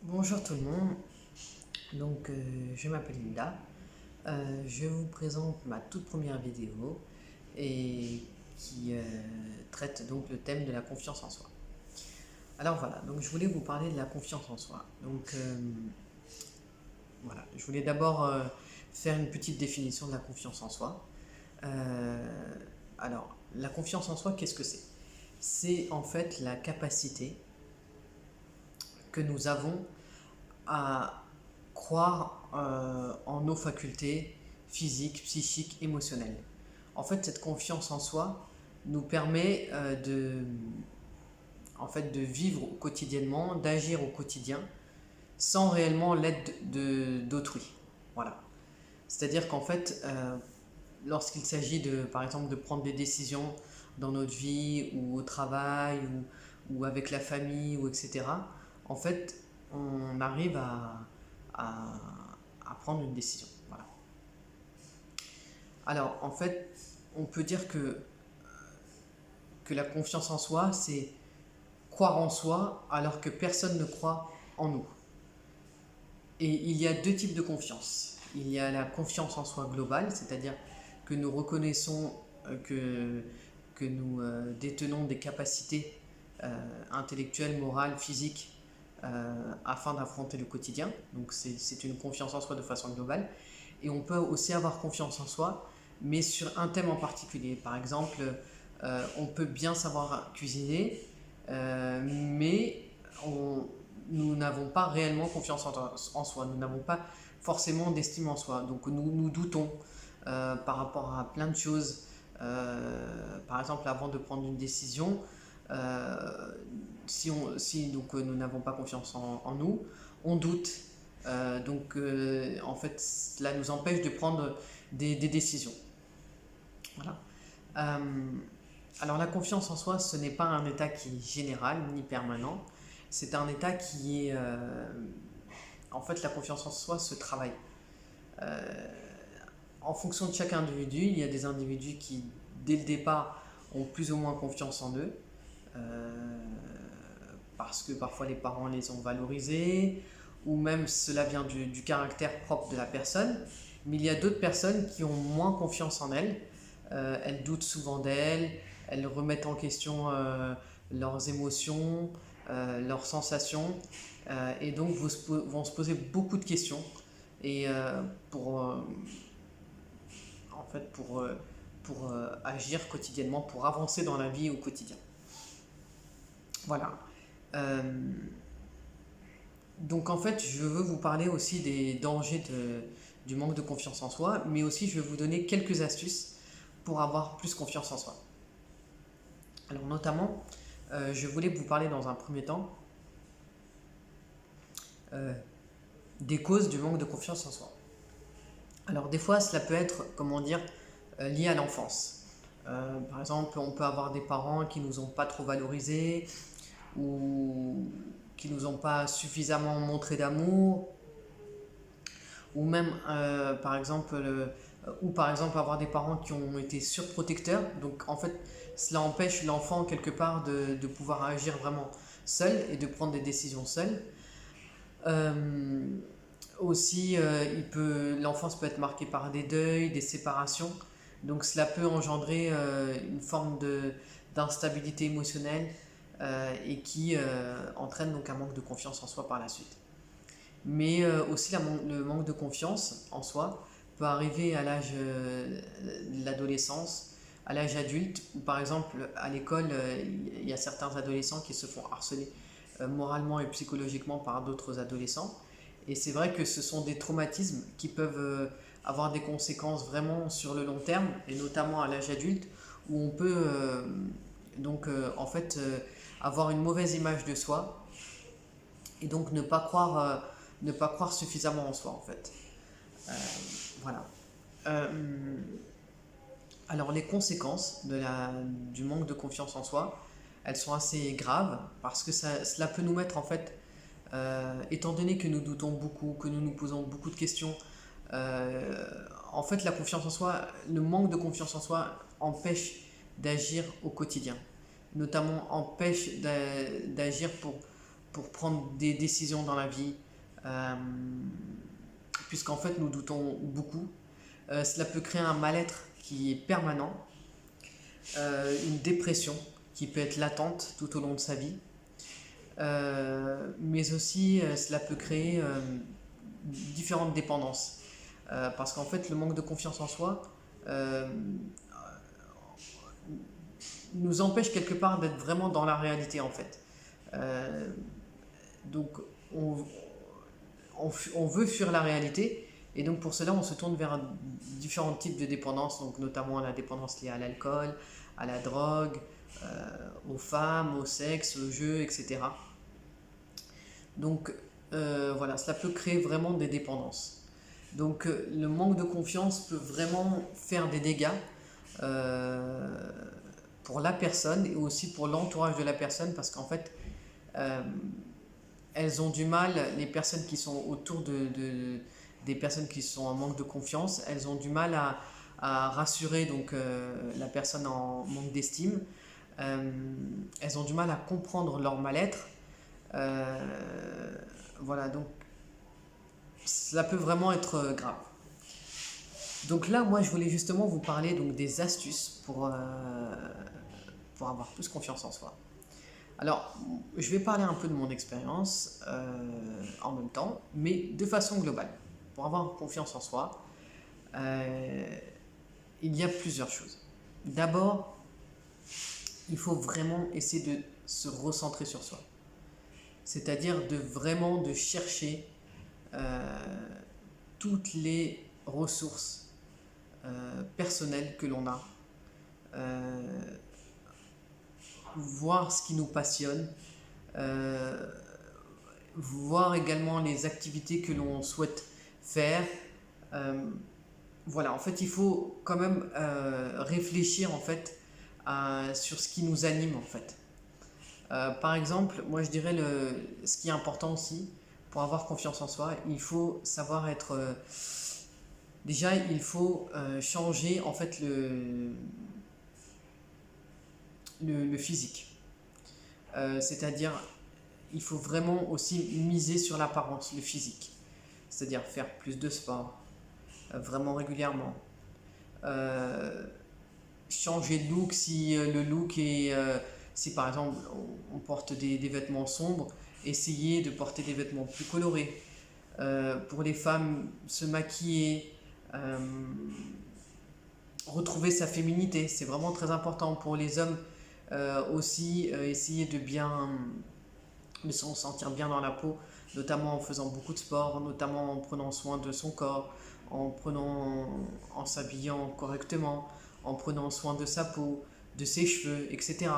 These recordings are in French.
Bonjour tout le monde, je m'appelle Linda. Je vous présente ma toute première vidéo et qui traite donc le thème de la confiance en soi. Alors voilà, donc je voulais vous parler de la confiance en soi. Voilà, je voulais d'abord faire une petite définition de la confiance en soi. Euh, la confiance en soi, qu'est-ce que c'est? C'est en fait la capacité que nous avons à croire en nos facultés physiques, psychiques, émotionnelles. En fait, cette confiance en soi nous permet de vivre quotidiennement, d'agir au quotidien sans réellement l'aide d'autrui. Voilà. C'est-à-dire qu'en fait, lorsqu'il s'agit par exemple, de prendre des décisions dans notre vie ou au travail ou avec la famille ou etc., en fait, on arrive à, à prendre une décision. Voilà. Alors, en fait, on peut dire que la confiance en soi, c'est croire en soi alors que personne ne croit en nous. Et il y a deux types de confiance. Il y a la confiance en soi globale, c'est-à-dire que nous reconnaissons que nous détenons des capacités intellectuelles, morales, physiques afin d'affronter le quotidien. Donc c'est une confiance en soi de façon globale. Et on peut aussi avoir confiance en soi, mais sur un thème en particulier. Par exemple, on peut bien savoir cuisiner, mais nous n'avons pas réellement confiance en soi. Nous n'avons pas forcément d'estime en soi. Donc nous doutons par rapport à plein de choses. Par exemple, avant de prendre une décision, si nous n'avons pas confiance en nous, on doute. En fait, cela nous empêche de prendre des décisions. Voilà. Euh, alors la confiance en soi, ce n'est pas un état qui est général ni permanent. C'est un état qui est... en fait, la confiance en soi se travaille. Euh, En fonction de chaque individu, il y a des individus qui, dès le départ, ont plus ou moins confiance en eux. euh, Parce que parfois les parents les ont valorisés, ou même cela vient du caractère propre de la personne. Mais il y a d'autres personnes qui ont moins confiance en elles. Elles doutent souvent d'elles, elles remettent en question leurs émotions, leurs sensations, et donc vont se poser beaucoup de questions. Et pour, en fait, pour agir quotidiennement, pour avancer dans la vie au quotidien. Voilà. Euh, Donc en fait, je veux vous parler aussi des dangers du manque de confiance en soi, mais aussi je vais vous donner quelques astuces pour avoir plus confiance en soi. Alors notamment, je voulais vous parler dans un premier temps euh, des causes du manque de confiance en soi. Alors des fois, cela peut être, comment dire, lié à l'enfance. Par exemple, on peut avoir des parents qui nous ont pas trop valorisés ou qui nous ont pas suffisamment montré d'amour, ou même par exemple avoir des parents qui ont été surprotecteurs. Donc en fait, cela empêche l'enfant quelque part de pouvoir agir vraiment seul et de prendre des décisions seul. Euh, Aussi, l'enfance peut être marquée par des deuils, des séparations. Donc cela peut engendrer une forme d'instabilité émotionnelle et qui entraîne donc un manque de confiance en soi par la suite. Mais aussi le manque de confiance en soi peut arriver à l'âge de l'adolescence, à l'âge adulte, où par exemple à l'école, il y a certains adolescents qui se font harceler moralement et psychologiquement par d'autres adolescents. Et c'est vrai que ce sont des traumatismes qui peuvent avoir des conséquences vraiment sur le long terme, et notamment à l'âge adulte, où on peut en fait avoir une mauvaise image de soi et donc ne pas croire suffisamment en soi en fait. Euh, voilà. Euh, alors les conséquences du manque de confiance en soi, elles sont assez graves parce que cela peut nous mettre en fait, étant donné que nous doutons beaucoup, que nous nous posons beaucoup de questions, euh, en fait la confiance en soi, le manque de confiance en soi empêche d'agir au quotidien, notamment empêche d'agir pour prendre des décisions dans la vie, euh, puisqu'en fait nous doutons beaucoup. Cela peut créer un mal-être qui est permanent, une dépression qui peut être latente tout au long de sa vie, mais aussi cela peut créer différentes dépendances. Parce qu'en fait, le manque de confiance en soi euh, nous empêche quelque part d'être vraiment dans la réalité en fait. Euh, donc, on, on veut fuir la réalité et donc pour cela, on se tourne vers différents types de dépendances, donc notamment la dépendance liée à l'alcool, à la drogue, aux femmes, au sexe, au jeu, etc. Donc voilà, cela peut créer vraiment des dépendances. Donc le manque de confiance peut vraiment faire des dégâts euh, pour la personne et aussi pour l'entourage de la personne parce qu'en fait, euh, elles ont du mal, les personnes qui sont autour des personnes qui sont en manque de confiance, elles ont du mal à rassurer donc, la personne en manque d'estime. Elles ont du mal à comprendre leur mal-être. Voilà, donc cela peut vraiment être grave. Donc là, moi, je voulais justement vous parler donc, des astuces pour avoir plus confiance en soi. Alors, je vais parler un peu de mon expérience en même temps, mais de façon globale. Pour avoir confiance en soi, euh, il y a plusieurs choses. D'abord, il faut vraiment essayer de se recentrer sur soi. C'est-à-dire de vraiment de chercher euh, toutes les ressources personnelles que l'on a, euh, voir ce qui nous passionne, euh, voir également les activités que l'on souhaite faire. Euh, voilà, en fait, il faut quand même réfléchir en fait sur ce qui nous anime en fait. Par exemple, moi je dirais ce qui est important aussi pour avoir confiance en soi, il faut savoir être. Déjà, il faut changer en fait le physique. C'est-à-dire, il faut vraiment aussi miser sur l'apparence, le physique. C'est-à-dire faire plus de sport, vraiment régulièrement. Euh, Changer de look si le look est. Si par exemple on porte des vêtements sombres, essayer de porter des vêtements plus colorés. Pour les femmes, se maquiller, euh, retrouver sa féminité, c'est vraiment très important. Pour les hommes, aussi essayer de se sentir bien dans la peau, notamment en faisant beaucoup de sport, notamment en prenant soin de son corps, en s'habillant correctement, en prenant soin de sa peau, de ses cheveux, etc.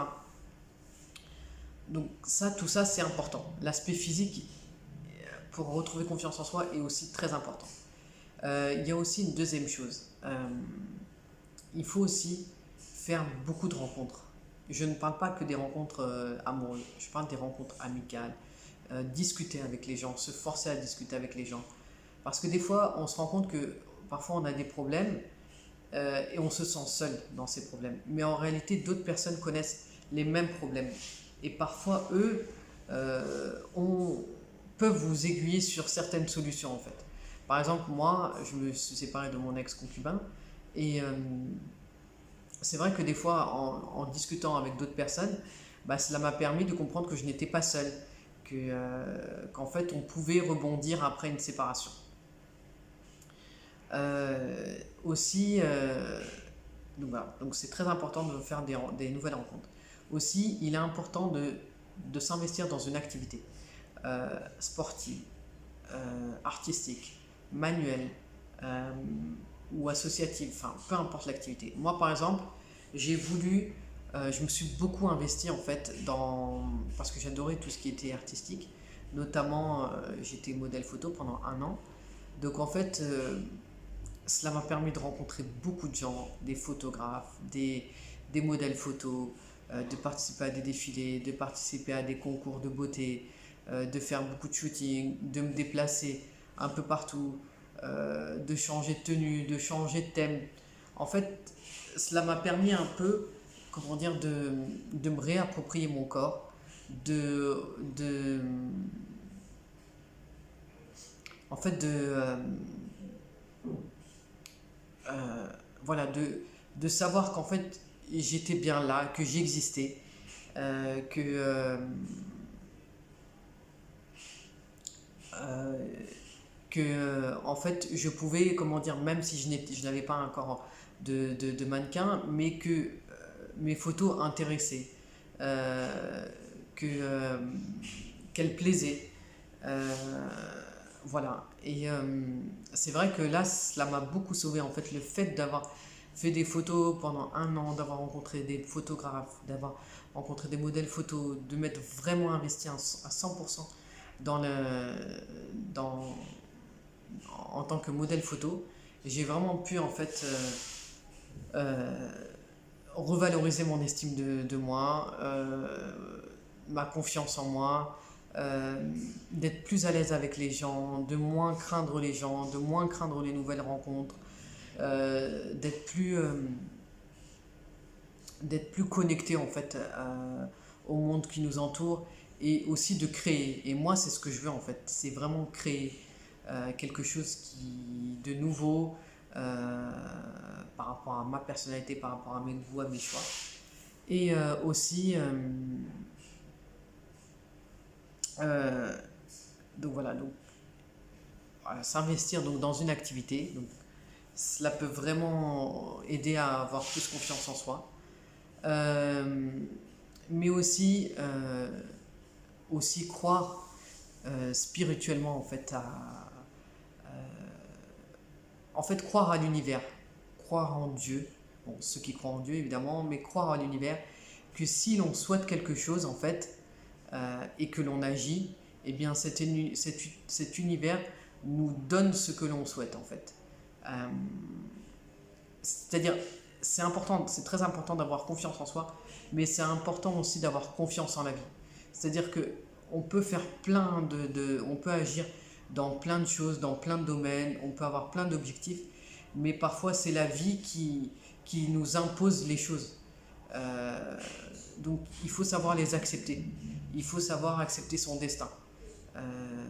Donc ça, tout ça, c'est important. L'aspect physique, pour retrouver confiance en soi, est aussi très important. Il y a aussi une deuxième chose. Il faut aussi faire beaucoup de rencontres. Je ne parle pas que des rencontres amoureuses, je parle des rencontres amicales, discuter avec les gens, se forcer à discuter avec les gens. Parce que des fois, on se rend compte que parfois on a des problèmes et on se sent seul dans ces problèmes. Mais en réalité, d'autres personnes connaissent les mêmes problèmes. Et parfois, eux peuvent vous aiguiller sur certaines solutions en fait. Par exemple, moi, je me suis séparé de mon ex-concubin et c'est vrai que des fois, en discutant avec d'autres personnes, bah, cela m'a permis de comprendre que je n'étais pas seul, qu'en fait, on pouvait rebondir après une séparation. Aussi, donc voilà, donc c'est très important de faire des nouvelles rencontres. Aussi, il est important de s'investir dans une activité sportive, artistique, manuelle ou associative, enfin peu importe l'activité. Moi par exemple, je me suis beaucoup investi en fait parce que j'adorais tout ce qui était artistique, notamment j'étais modèle photo pendant un an. Donc en fait, cela m'a permis de rencontrer beaucoup de gens, des photographes, des modèles photos, de participer à des défilés, de participer à des concours de beauté, de faire beaucoup de shooting, de me déplacer un peu partout, de changer de tenue, de changer de thème. En fait, cela m'a permis un peu, comment dire, de me réapproprier mon corps, de en fait, euh, voilà, de savoir qu'en fait, j'étais bien là, que j'existais, que, euh, en fait, je pouvais, comment dire, même si je n'avais pas un corps de mannequin, mais que mes photos intéressaient, euh, que, qu'elles plaisaient. Euh, voilà. Et c'est vrai que là, cela m'a beaucoup sauvé. En fait, le fait d'avoir fait des photos pendant un an, d'avoir rencontré des photographes, d'avoir rencontré des modèles photos, de m'être vraiment investi à 100% dans dans, en tant que modèle photo, j'ai vraiment pu en fait euh, revaloriser mon estime de moi, ma confiance en moi, d'être plus à l'aise avec les gens, de moins craindre les gens, de moins craindre les nouvelles rencontres, d'être plus connecté en fait au monde qui nous entoure et aussi de créer. Et moi, c'est ce que je veux en fait, c'est vraiment créer quelque chose de nouveau euh, par rapport à ma personnalité, par rapport à mes goûts, à mes choix. Et aussi, euh, donc voilà, donc voilà, s'investir donc dans une activité. Donc, cela peut vraiment aider à avoir plus confiance en soi. Euh, mais aussi croire spirituellement en fait croire à l'univers, croire en Dieu, bon, ceux qui croient en Dieu évidemment, mais croire à l'univers, que si l'on souhaite quelque chose en fait, et que l'on agit, eh bien cet univers nous donne ce que l'on souhaite en fait. Euh, C'est-à-dire, c'est important, c'est très important d'avoir confiance en soi, mais c'est important aussi d'avoir confiance en la vie. C'est-à-dire que on peut faire on peut agir dans plein de choses, dans plein de domaines, on peut avoir plein d'objectifs, mais parfois c'est la vie qui nous impose les choses. Euh, donc il faut savoir les accepter. Il faut savoir accepter son destin. Euh,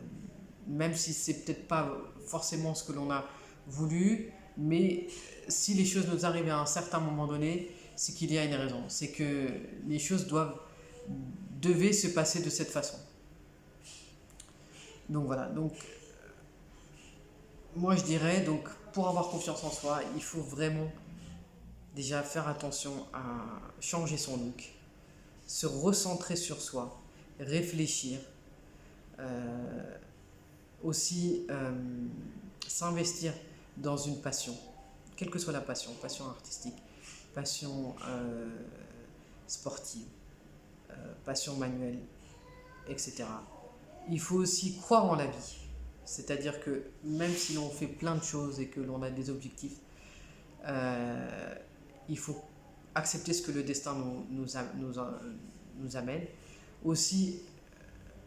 Même si c'est peut-être pas forcément ce que l'on a voulu, mais si les choses nous arrivent à un certain moment donné, c'est qu'il y a une raison. C'est que les choses devaient se passer de cette façon. Donc voilà. Donc moi je dirais donc pour avoir confiance en soi, il faut vraiment déjà faire attention à changer son look, se recentrer sur soi, réfléchir, euh, aussi s'investir dans une passion, quelle que soit la passion, passion artistique, passion sportive, passion manuelle, etc. Il faut aussi croire en la vie, c'est-à-dire que même si l'on fait plein de choses et que l'on a des objectifs, euh, il faut accepter ce que le destin nous amène. Aussi,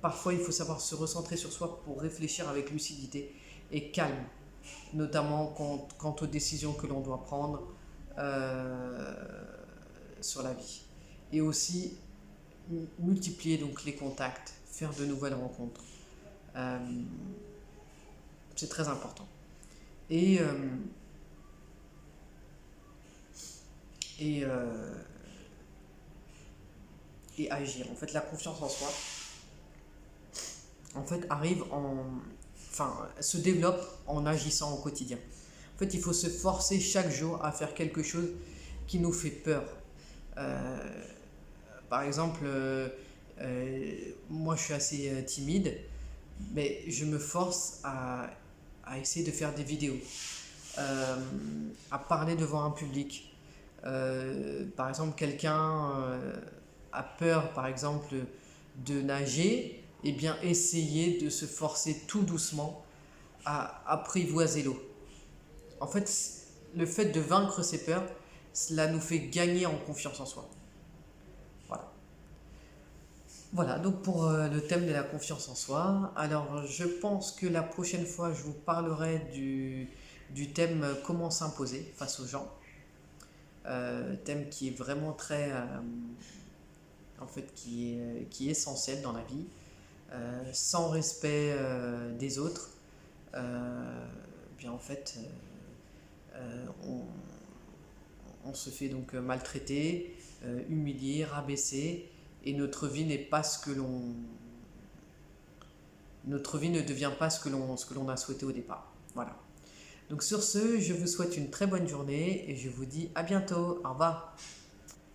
parfois, il faut savoir se recentrer sur soi pour réfléchir avec lucidité et calme, notamment quant aux décisions que l'on doit prendre euh, sur la vie. Et aussi, multiplier donc les contacts, faire de nouvelles rencontres. Euh, c'est très important. Et, euh, et, euh, et agir. En fait, la confiance en soi, en fait, se développe en agissant au quotidien. En fait, il faut se forcer chaque jour à faire quelque chose qui nous fait peur. Euh, Par exemple, moi je suis assez timide, mais je me force à essayer de faire des vidéos, euh, à parler devant un public. Par exemple, quelqu'un a peur, par exemple, de nager, et bien essayer de se forcer tout doucement à apprivoiser l'eau. En fait, le fait de vaincre ses peurs, cela nous fait gagner en confiance en soi. Voilà. Voilà, donc pour le thème de la confiance en soi. Alors, je pense que la prochaine fois, je vous parlerai du thème comment s'imposer face aux gens. Thème qui est vraiment en fait, qui est essentiel dans la vie. Sans respect des autres, bien en fait, on se fait donc maltraiter, humilier, rabaisser, et notre vie ne devient pas ce que l'on a souhaité au départ. Voilà. Donc sur ce, je vous souhaite une très bonne journée et je vous dis à bientôt. Au revoir.